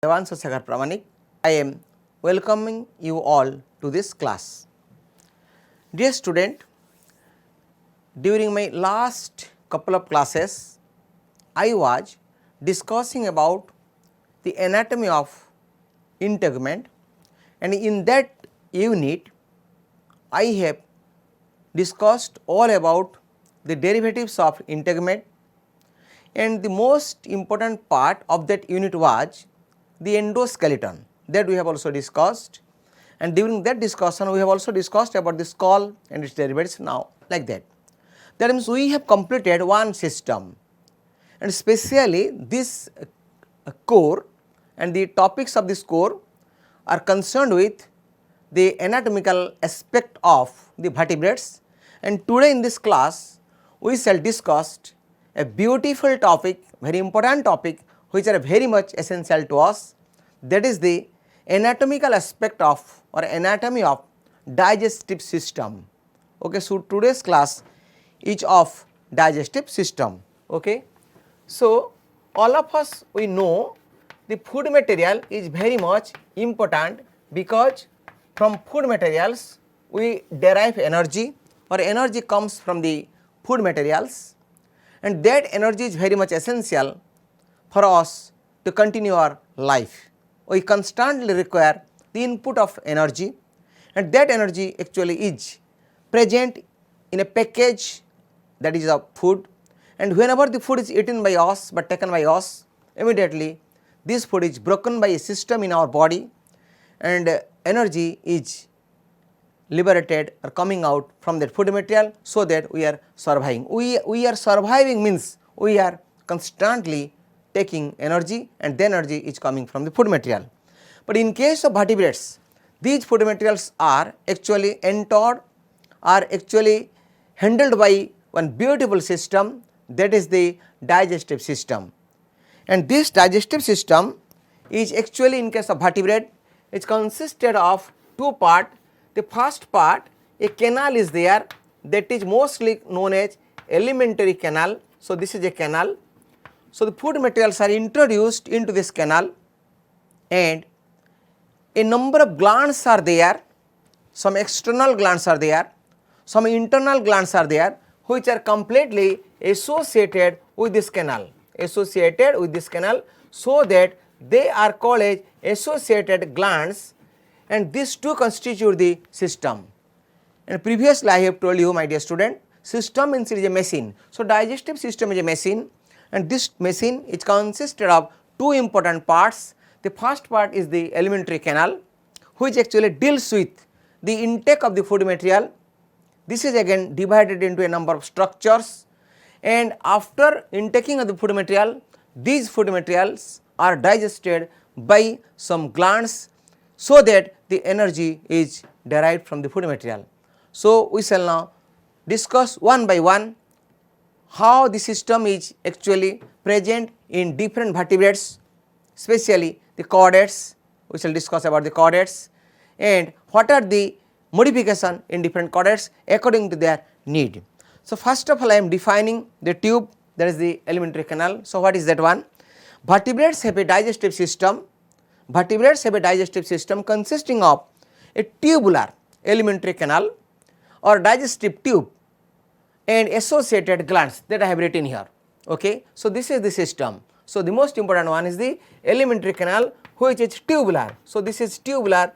I am welcoming you all to this class. Dear student, during my last couple of classes, I was discussing about the anatomy of integument, and in that unit I have discussed all about the derivatives of integument, and the most important part of that unit was the endoskeleton, that we have also discussed, and during that discussion we have also discussed about the skull and its derivatives now like that. That means we have completed one system, and especially this core and the topics of this core are concerned with the anatomical aspect of the vertebrates, and today in this class we shall discuss a beautiful topic, very important topic which are very much essential to us, that is the anatomical aspect of or anatomy of digestive system. Okay, so today's class is of digestive system. Okay. So, all of us we know the food material is very much important, because from food materials we derive energy, or energy comes from the food materials, and that energy is very much essential for us to continue our life. We constantly require the input of energy, and that energy actually is present in a package, that is of food, and whenever the food is eaten by us but taken by us, immediately this food is broken by a system in our body, and energy is liberated or coming out from that food material, so that we are surviving. We are surviving means we are constantly taking energy, and the energy is coming from the food material. But in case of vertebrates, these food materials are actually entered, are actually handled by one beautiful system, that is the digestive system. And this digestive system is actually, in case of vertebrate, it consisted of two parts. The first part, a canal is there, that is mostly known as alimentary canal. So, this is a canal. So, the food materials are introduced into this canal, and a number of glands are there, some external glands are there, some internal glands are there, which are completely associated with this canal, so that they are called as associated glands, and these two constitute the system. And previously I have told you, my dear student, system means it is a machine. So, digestive system is a machine, and this machine is consisted of two important parts. The first part is the alimentary canal, which actually deals with the intake of the food material. This is again divided into a number of structures, and after intaking of the food material, these food materials are digested by some glands, so that the energy is derived from the food material. So, we shall now discuss one by one how the system is actually present in different vertebrates, especially the chordates. We shall discuss about the chordates and what are the modification in different chordates according to their need. So, first of all I am defining the tube, that is the alimentary canal. So, what is that one? Vertebrates have a digestive system. Vertebrates have a digestive system consisting of a tubular alimentary canal or digestive tube and associated glands that I have written here. Okay. So, this is the system. So, the most important one is the alimentary canal, which is tubular. So, this is tubular.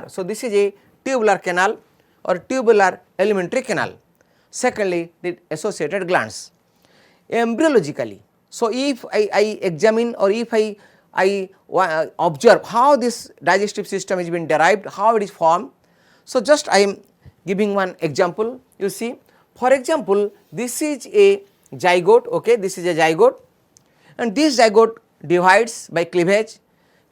So, this is a tubular canal or tubular alimentary canal. Secondly, the associated glands. Embryologically, so if I examine, or if I observe how this digestive system is been derived, how it is formed. So, just I am giving one example. You see, for example, this is a zygote. Okay, this is a zygote, and this zygote divides by cleavage,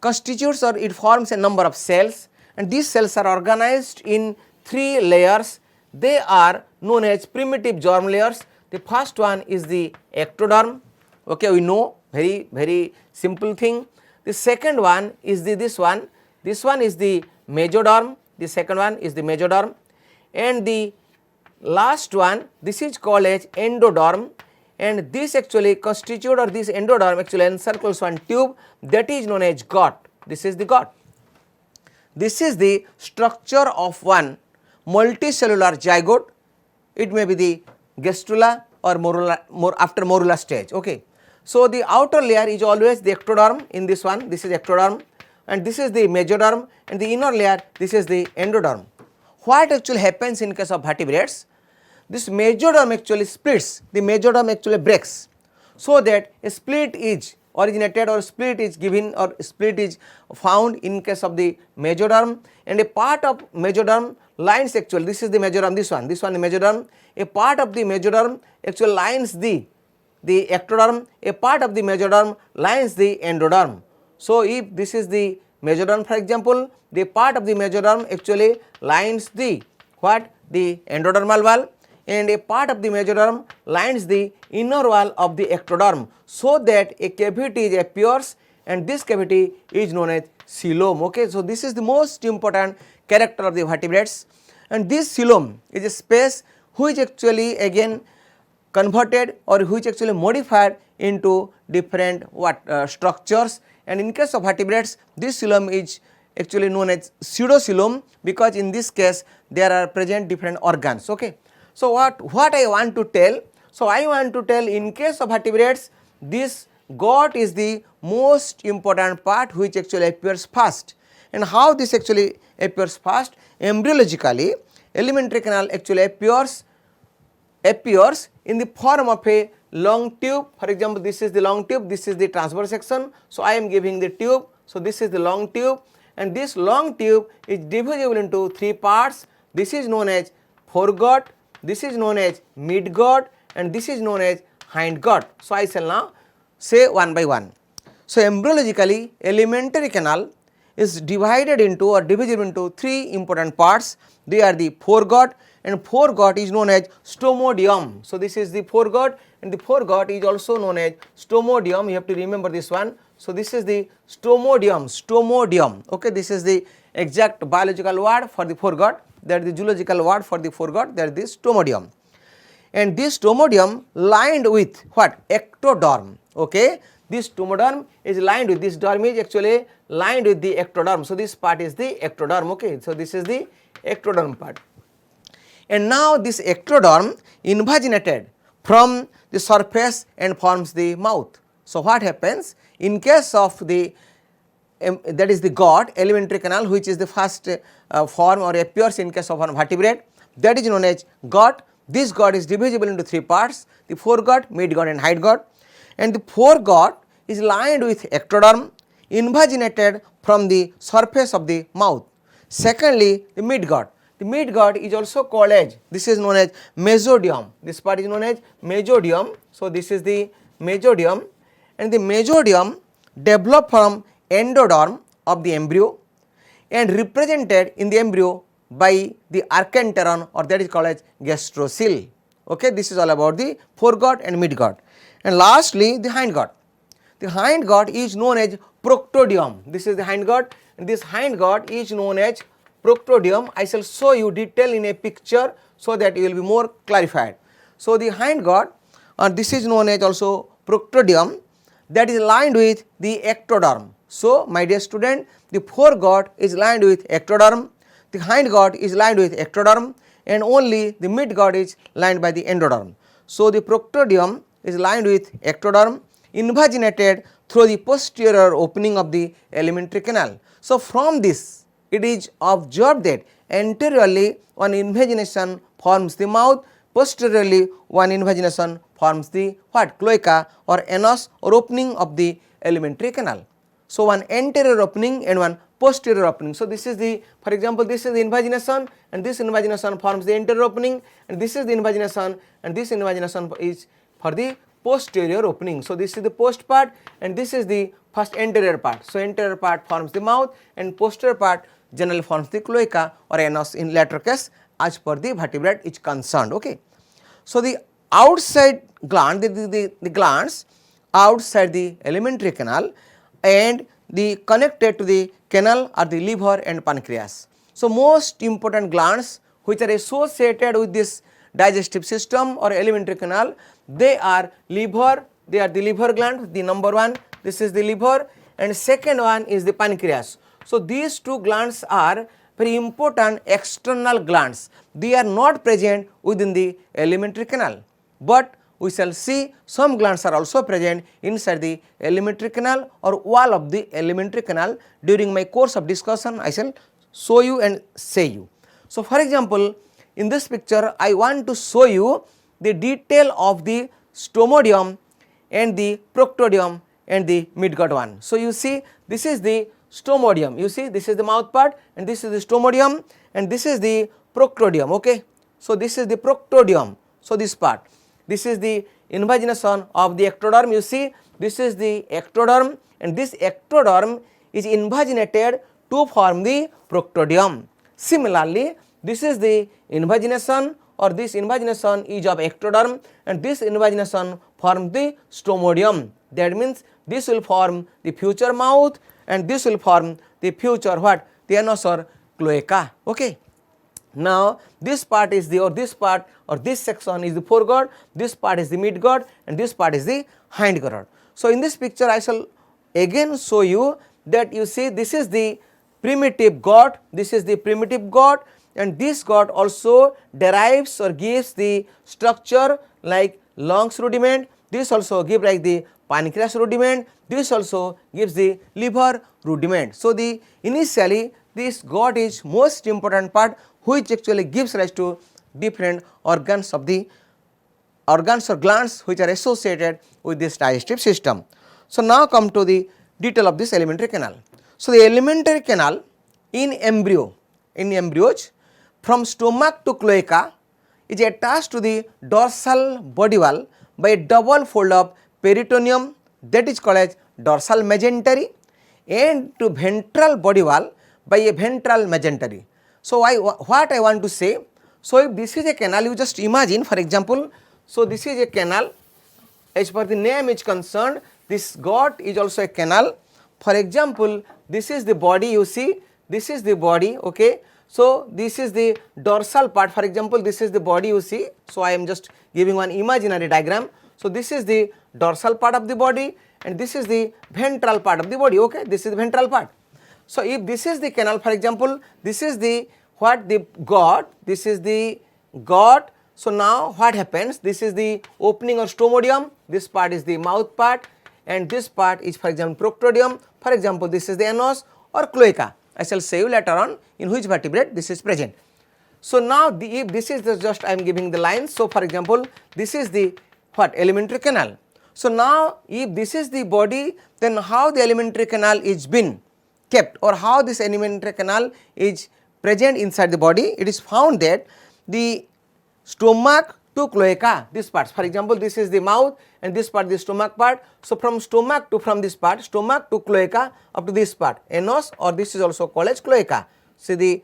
constitutes or it forms a number of cells, and these cells are organized in three layers. They are known as primitive germ layers. The first one is the ectoderm. Okay, we know, very simple thing. The second one is this one is the mesoderm, the second one is the mesoderm, and the last one, this is called as endoderm, and this actually constitute, or this endoderm actually encircles one tube that is known as gut. This is the gut. This is the structure of one multicellular zygote. It may be the gastrula or after morula stage. Okay. So, the outer layer is always the ectoderm. In this one, this is ectoderm, and this is the mesoderm, and the inner layer, this is the endoderm. What actually happens in case of vertebrates? This mesoderm actually splits, the mesoderm actually breaks, so that a split is originated, or split is given, or split is found in case of the mesoderm, and a part of mesoderm lines actually, this is the mesoderm, this one the mesoderm, a part of the mesoderm actually lines the ectoderm, a part of the mesoderm lines the endoderm. So, if this is the mesoderm, for example, the part of the mesoderm actually lines the the endodermal wall, and a part of the mesoderm lines the inner wall of the ectoderm, so that a cavity appears, and this cavity is known as coelom. Okay. So, this is the most important character of the vertebrates, and this coelom is a space which actually again converted, or which actually modified into different structures, and in case of vertebrates this coelom is actually known as pseudocoelom, because in this case there are present different organs. Okay. So, what I want to tell? So, I want to tell, in case of vertebrates this gut is the most important part which actually appears first. And how this actually appears first? Embryologically, alimentary canal actually appears in the form of a long tube. For example, this is the long tube, this is the transverse section. So, I am giving the tube. So, this is the long tube, and this long tube is divisible into three parts. This is known as foregut, this is known as midgut, and this is known as hindgut. So, I shall now say one by one. So, embryologically, alimentary canal is divided into, or divisible into three important parts. They are the foregut, and foregut is known as stomodium. So, this is the foregut, and the foregut is also known as stomodium. You have to remember this one. So, this is the stomodium. Okay, this is the exact biological word for the foregut, that is the zoological word for the foregut, that is the stomodium. And this stomodium lined with what? Ectoderm. Okay, this stomodium is lined with, this derm is actually lined with the ectoderm. So, this part is the ectoderm. Okay, so this is the ectoderm part. And now this ectoderm invaginated from the surface and forms the mouth. So, what happens in case of the that is the gut, alimentary canal, which is the first form or appears in case of one vertebrate, that is known as gut. This gut is divisible into three parts, the foregut, midgut, and hindgut, and the foregut is lined with ectoderm invaginated from the surface of the mouth. Secondly, the midgut. The midgut is also called as, this is known as mesodium. This part is known as mesodium. So, this is the mesodium, and the mesodium developed from endoderm of the embryo and represented in the embryo by the archenteron, or that is called as gastrocele. Okay, this is all about the foregut and midgut. And lastly, the hindgut. The hindgut is known as proctodium. This is the hindgut, and this hindgut is known as proctodium. I shall show you detail in a picture so that you will be more clarified. So, the hindgut, this is known as also proctodium, that is lined with the ectoderm. So, my dear student, the foregut is lined with ectoderm, the hindgut is lined with ectoderm, and only the midgut is lined by the endoderm. So, the proctodium is lined with ectoderm invaginated through the posterior opening of the alimentary canal. So, from this it is observed that anteriorly one invagination forms the mouth, posteriorly one invagination forms the cloaca or anus or opening of the alimentary canal. So, one anterior opening and one posterior opening. So, this is the, for example, this is the invagination, and this invagination forms the anterior opening, and this is the invagination, and this invagination is for the posterior opening. So, this is the post part, and this is the first anterior part. So, anterior part forms the mouth, and posterior part generally forms the cloaca or anus in latter case as per the vertebrate is concerned. Okay. So, the outside gland, the glands outside the alimentary canal and the connected to the canal are the liver and pancreas. So, most important glands which are associated with this digestive system or alimentary canal, they are liver, they are the liver gland, the number one, this is the liver, and second one is the pancreas. So these two glands are very important external glands. They are not present within the alimentary canal, but we shall see some glands are also present inside the alimentary canal or wall of the alimentary canal. During my course of discussion, I shall show you and say you. So for example, in this picture I want to show you the detail of the stomodium and the proctodium and the midgut one. So you see, this is the stomodium, you see this is the mouth part, and this is the stomodium, and this is the proctodium. Okay. So this is the proctodium, so this part, this is the invagination of the ectoderm. You see, this is the ectoderm, and this ectoderm is invaginated to form the proctodium. Similarly, this is the invagination, or this invagination is of ectoderm, and this invagination forms the stomodium. That means this will form the future mouth, and this will form the future what? The anus or cloaca. Okay. Now this part is the, or this part or this section is the foregut, this part is the midgut, and this part is the hindgut. So in this picture I shall again show you that, you see, this is the primitive gut, this is the primitive gut, and this gut also derives or gives the structure like lungs rudiment, this also gives like the pancreas rudiment, this also gives the liver rudiment. So the initially this gut is most important part which actually gives rise to different organs of the organs or glands which are associated with this digestive system. So now come to the detail of this alimentary canal. So the alimentary canal in embryo, in embryos, from stomach to cloaca is attached to the dorsal body wall by a double fold of peritoneum, that is called as dorsal mesentery, and to ventral body wall by a ventral mesentery. So what I want to say, so if this is a canal, you just imagine, for example, so this is a canal, as per the name is concerned, this gut is also a canal. For example, this is the body, you see, this is the body. Okay. So this is the dorsal part, for example, this is the body, you see. So I am just giving one imaginary diagram. So this is the dorsal part of the body, and this is the ventral part of the body. Okay. This is the ventral part. So if this is the canal, for example, this is the what? The gut, this is the gut. So now what happens? This is the opening or stomodium, this part is the mouth part, and this part is, for example, proctodium. For example, this is the anus or cloaca. I shall say you later on in which vertebrate this is present. So now if this is the just I am giving the lines. So for example, this is the what? Alimentary canal. So now if this is the body, then how the alimentary canal is been kept, or how this alimentary canal is present inside the body? It is found that the stomach to cloaca, this part, for example, this is the mouth and this part the stomach part. So from stomach to, from this part, stomach to cloaca up to this part, anus, or this is also called as cloaca. See the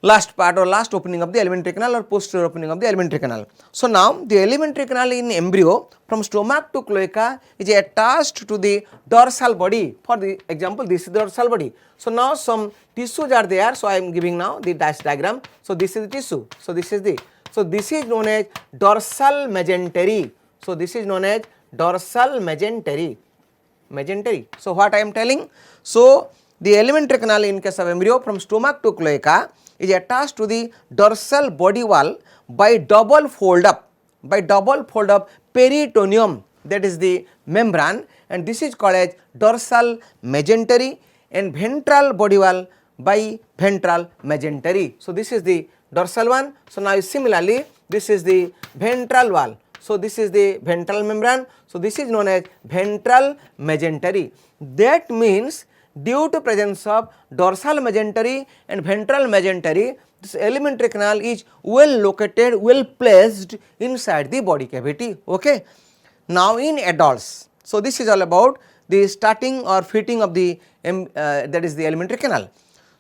last part or last opening of the alimentary canal or posterior opening of the alimentary canal. So now the alimentary canal in embryo from stomach to cloaca is attached to the dorsal body. For the example, this is the dorsal body. So now some tissues are there. So I am giving now the dash diagram. So this is the tissue. So this is the, so this is known as dorsal mesentery. So this is known as dorsal mesentery. Mesentery. So what I am telling? So the alimentary canal in case of embryo from stomach to cloaca is attached to the dorsal body wall by double fold up peritoneum, that is the membrane, and this is called as dorsal mesentery, and ventral body wall by ventral mesentery. So this is the dorsal one. So now similarly this is the ventral wall. So this is the ventral membrane. So this is known as ventral mesentery. That means due to presence of dorsal mesentery and ventral mesentery, this alimentary canal is well located, well placed inside the body cavity. Okay. Now in adults, so this is all about the starting or fitting of the that is the alimentary canal.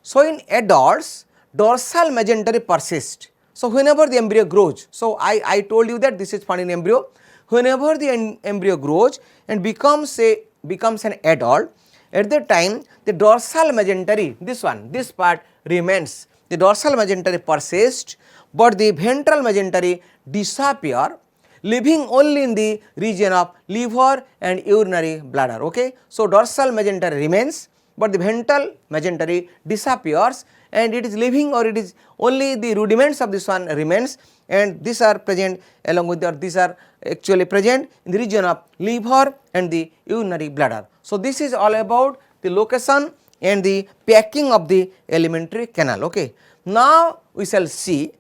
So in adults, dorsal mesentery persists. So whenever the embryo grows, so I told you that this is found in embryo. Whenever the embryo grows and becomes an adult, at that time the dorsal mesentery, this one, this part remains. The dorsal mesentery persists, but the ventral mesentery disappear, living only in the region of liver and urinary bladder. Okay. So, dorsal mesentery remains, but the ventral mesentery disappears and it is living, or it is only the rudiments of this one remains, and these are present along with these are actually present in the region of liver and the urinary bladder. So, this is all about the location and the packing of the alimentary canal. Okay. Now, we shall see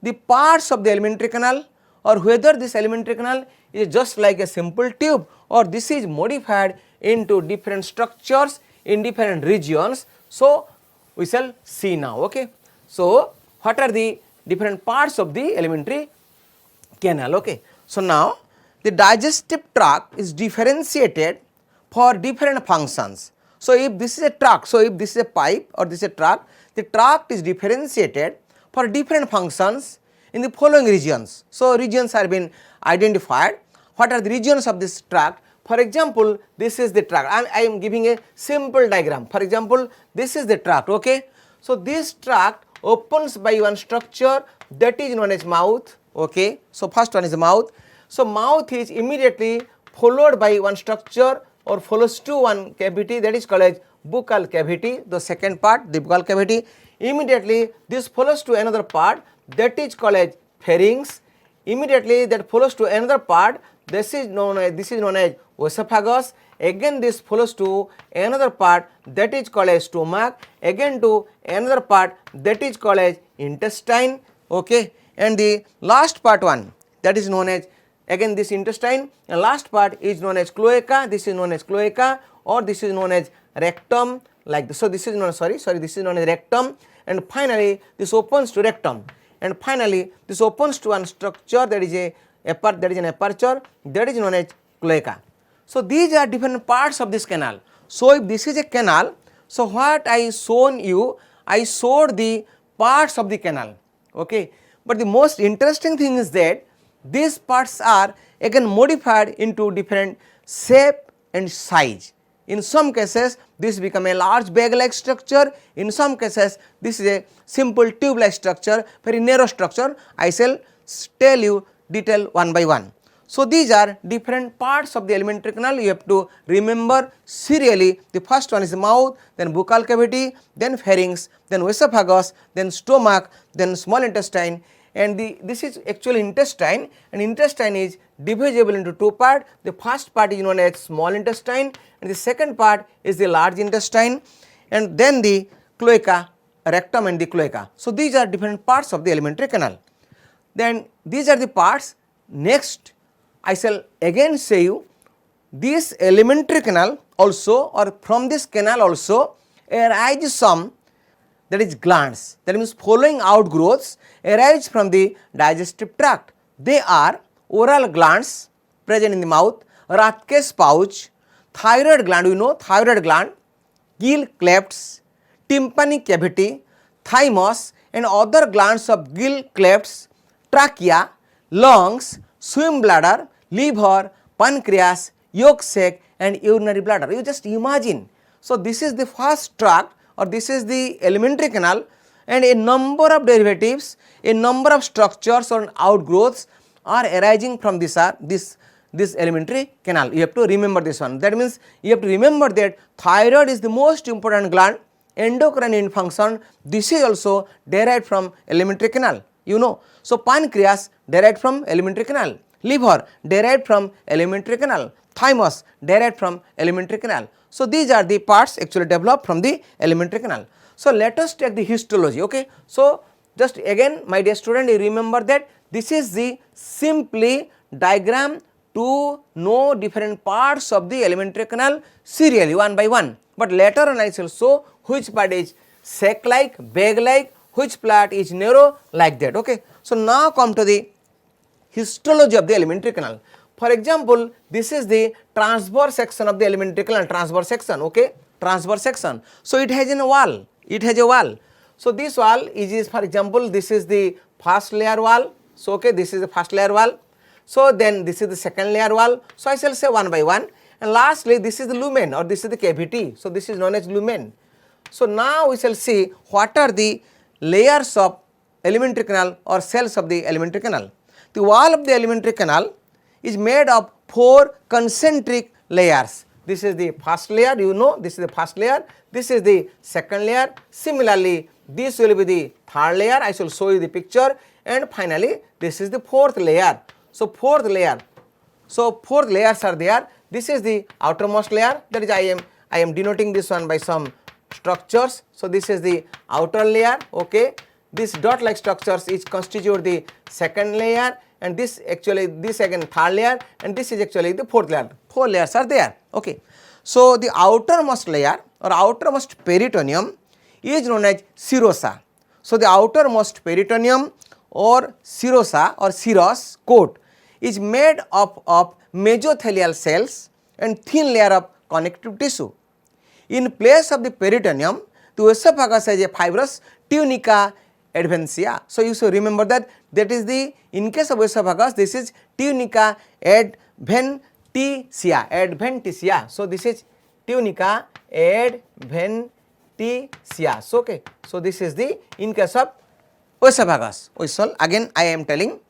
the parts of the alimentary canal, or whether this alimentary canal is just like a simple tube or this is modified into different structures in different regions. So, we shall see now. Okay. So, what are the different parts of the alimentary canal? Okay. So, now the digestive tract is differentiated for different functions. So, if this is a tract, so if this is a pipe or this is a tract, the tract is differentiated for different functions in the following regions. So, regions are been identified. What are the regions of this tract? For example, this is the tract. I am giving a simple diagram. For example, this is the tract. Okay. So, this tract opens by one structure that is known as mouth. Okay. So, first one is the mouth. So, mouth is immediately followed by one structure or follows to one cavity, that is called as buccal cavity. The second part, the buccal cavity, immediately this follows to another part, that is called as pharynx. Immediately that follows to another part, this is known as esophagus. Again this follows to another part, that is called as stomach. Again to another part, that is called as intestine. Okay. And the last part one, that is known as again this intestine, and last part is known as cloaca. This is known as cloaca, or this is known as rectum, like this. So, this is known, this is known as rectum, and finally this opens to rectum, and finally this opens to one structure that is an aperture, that is known as cloaca. So, these are different parts of this canal. So, if this is a canal, so what I shown you, I showed the parts of the canal. Okay. But the most interesting thing is that these parts are again modified into different shape and size. In some cases this become a large bag like structure, in some cases this is a simple tube like structure, very narrow structure. I shall tell you detail one by one. So, these are different parts of the alimentary canal. You have to remember serially. The first one is the mouth, then buccal cavity, then pharynx, then esophagus, then stomach, then small intestine, and this is actually intestine, and intestine is divisible into two parts. The first part is known as small intestine, and the second part is the large intestine, and then the cloaca, rectum and the cloaca. So, these are different parts of the alimentary canal. Then these are the parts. Next I shall again say you this alimentary canal also, or from this canal also arise some, that is glands, that means following outgrowths arise from the digestive tract. They are oral glands present in the mouth, Rathke's pouch, thyroid gland, we know thyroid gland, gill clefts, tympanic cavity, thymus and other glands of gill clefts, trachea, lungs, swim bladder, liver, pancreas, yolk sac and urinary bladder. You just imagine. So, this is the first tract, or this is the alimentary canal, and a number of derivatives, a number of structures or outgrowths are arising from this alimentary canal. You have to remember this one. That means you have to remember that thyroid is the most important gland, endocrine function, this is also derived from alimentary canal, you know. So, pancreas derived from alimentary canal, liver derived from alimentary canal, thymus derived from alimentary canal. So, these are the parts actually developed from the alimentary canal. So, let us take the histology. Okay. So, just again my dear student, you remember that this is the simply diagram to know different parts of the alimentary canal serially one by one, but later on I shall show which part is sac like, bag like, which part is narrow, like that. Okay. So, now come to the histology of the alimentary canal. For example, this is the transverse section of the alimentary canal, transverse section. Okay. Transverse section. So, it has a wall, it has a wall. So, this wall is for example, this is the first layer wall. So, okay, this is the first layer wall. So, then this is the second layer wall. So, I shall say one by one, and lastly this is the lumen, or this is the cavity. So, this is known as lumen. So, now we shall see what are the layers of alimentary canal or cells of the alimentary canal. The wall of the alimentary canal is made of 4 concentric layers. This is the first layer, you know, this is the first layer, this is the second layer. Similarly, this will be the third layer, I shall show you the picture, and finally this is the fourth layer. So fourth layer, so fourth layers are there. This is the outermost layer, that is I am denoting this one by some structures. So this is the outer layer, okay. This dot like structures is constitute the second layer, and this actually this again third layer, and this is actually the fourth layer. 4 layers are there, okay. So the outermost layer or outermost peritoneum is known as serosa. So the outermost peritoneum or serosa or serous coat is made up of mesothelial cells and thin layer of connective tissue. In place of the peritoneum, the esophagus has a fibrous tunica adventitia. So you should remember that is the, in case of esophagus, this is tunica adventitia. So this is tunica adventitia. So okay. So this is the in case of esophagus. So again I am telling,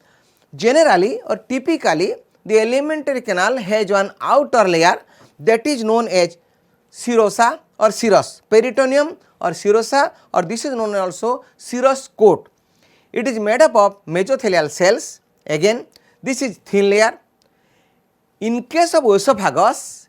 generally or typically the alimentary canal has one outer layer that is known as serosa or serous peritoneum or serosa, or this is known also serous coat. It is made up of mesothelial cells. Again this is thin layer. In case of esophagus,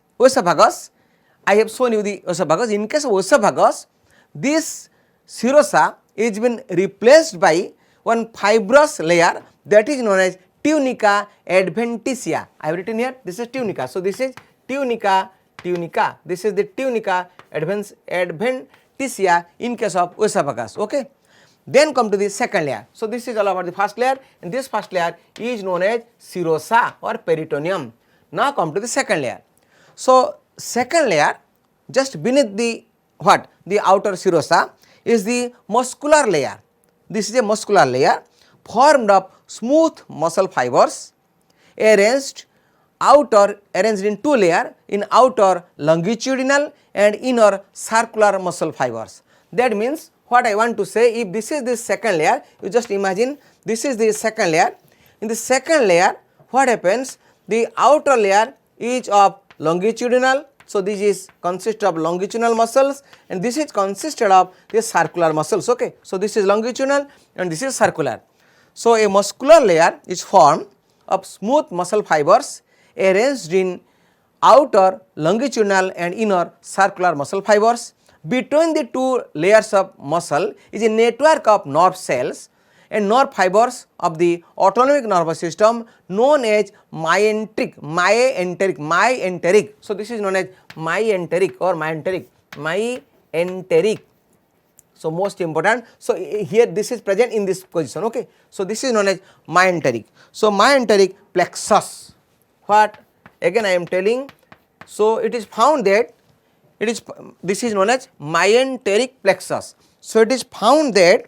I have shown you the esophagus. In case of esophagus, this serosa is been replaced by one fibrous layer that is known as tunica adventitia. I have written here, this is tunica. So this is tunica. This is the tunica adventitia in case of esophagus, okay. Then come to the second layer. So this is all about the first layer, and this first layer is known as serosa or peritoneum. Now come to the second layer. So second layer, just beneath the what? The outer serosa is the muscular layer. This is a muscular layer formed of smooth muscle fibers arranged in 2 layers, in outer longitudinal and inner circular muscle fibers. That means what I want to say, if this is the second layer, you just imagine this is the second layer. In the second layer, what happens? The outer layer is of longitudinal, so this is consist of longitudinal muscles, and this is consisted of the circular muscles, okay. So this is longitudinal and this is circular. So a muscular layer is formed of smooth muscle fibers arranged in outer longitudinal and inner circular muscle fibers. Between the 2 layers of muscle is a network of nerve cells and nerve fibers of the autonomic nervous system known as myenteric. So this is known as myenteric or myenteric. So most important. So here this is present in this position, okay. So this is known as myenteric. So myenteric plexus. What again I am telling, so it is found that this is known as myenteric plexus. So it is found that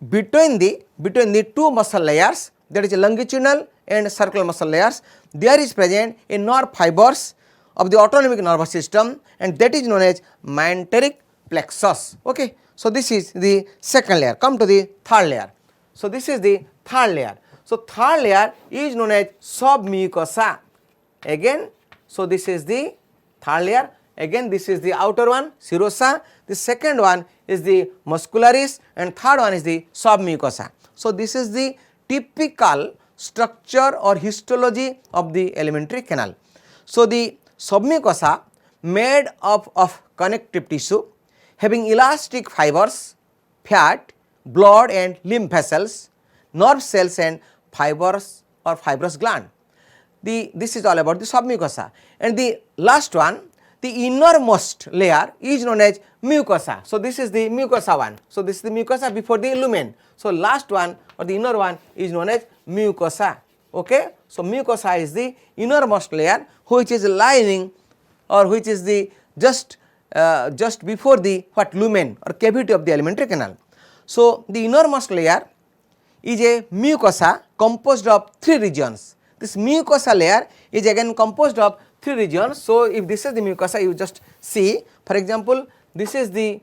between the 2 muscle layers, that is longitudinal and circular muscle layers, there is present a nerve fibers of the autonomic nervous system, and that is known as myenteric plexus, okay. So this is the second layer. Come to the third layer. So this is the third layer. So third layer is known as submucosa. Again, so this is the third layer. Again this is the outer one, serosa. The second one is the muscularis, and third one is the submucosa. So this is the typical structure or histology of the alimentary canal. So the submucosa made up of connective tissue having elastic fibers, fat, blood and lymph vessels, nerve cells and fibers or fibrous gland. This is all about the submucosa. And the last one, the innermost layer is known as mucosa. So this is the mucosa one. So this is the mucosa before the lumen. So last one or the inner one is known as mucosa, okay. So mucosa is the innermost layer which is lining or which is the just before the lumen or cavity of the alimentary canal. So the innermost layer is a mucosa composed of 3 regions. This mucosa layer is again composed of 3 regions. So if this is the mucosa, you just see, for example, this is the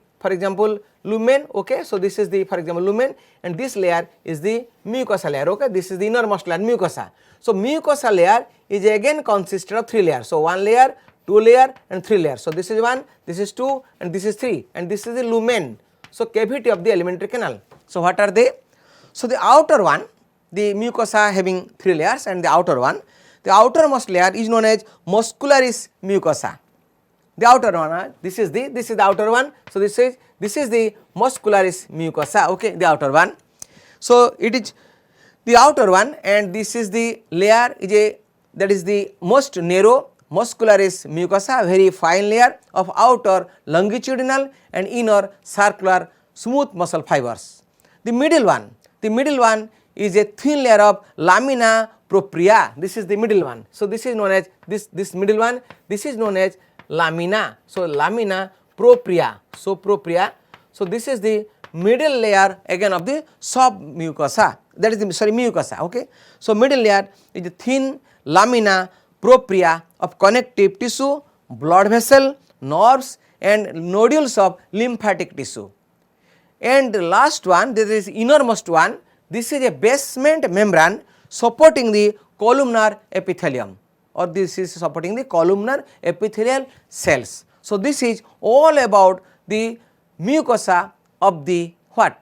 lumen, okay. So this is the lumen, and this layer is the mucosa layer, okay. This is the innermost layer, mucosa. So mucosa layer is again consisted of 3 layers. So 1 layer, 2 layer and 3 layers. So this is 1, this is 2 and this is 3 and this is the lumen. So cavity of the alimentary canal. So what are they? So the outer one, the mucosa having 3 layers and the outer one, the outermost layer is known as muscularis mucosa. The outer one, this is the outer one. So this is the muscularis mucosa, okay, the outer one. So it is the outer one and this is the layer that is the most narrow muscularis mucosa, very fine layer of outer longitudinal and inner circular smooth muscle fibers. The middle one is a thin layer of lamina propria. This is the middle one. So this is known as this middle one. This is known as lamina. So lamina propria. So propria. So this is the middle layer again of the submucosa. That is the mucosa. Okay. So middle layer is the thin lamina propria of connective tissue, blood vessel, nerves, and nodules of lymphatic tissue. And the last one, this is innermost one. This is a basement membrane supporting the columnar epithelium, or this is supporting the columnar epithelial cells. So this is all about the mucosa of the what?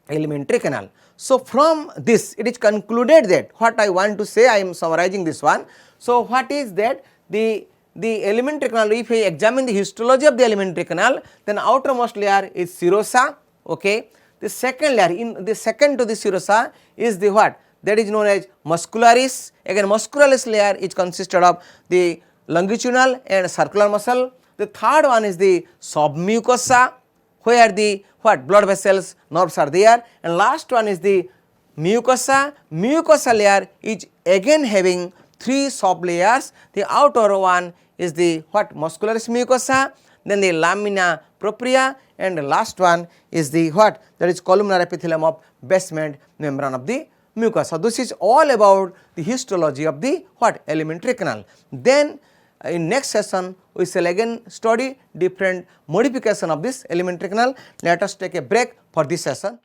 Alimentary canal. So from this it is concluded that what I want to say, I am summarizing this one. So what is that? The alimentary canal, if we examine the histology of the alimentary canal, then outermost layer is serosa, okay. The second layer, in the second to the serosa is the what? That is known as muscularis. Again muscularis layer is consisted of the longitudinal and circular muscle. The third one is the submucosa, where the what? Blood vessels, nerves are there, and last one is the mucosa. Mucosa layer is again having 3 sub layers. The outer one is the what? Muscularis mucosa, then the lamina propria, and the last one is the what? That is columnar epithelium of basement membrane of the mucosa. This is all about the histology of the what? Alimentary canal. Then in next session we shall again study different modification of this alimentary canal. Let us take a break for this session.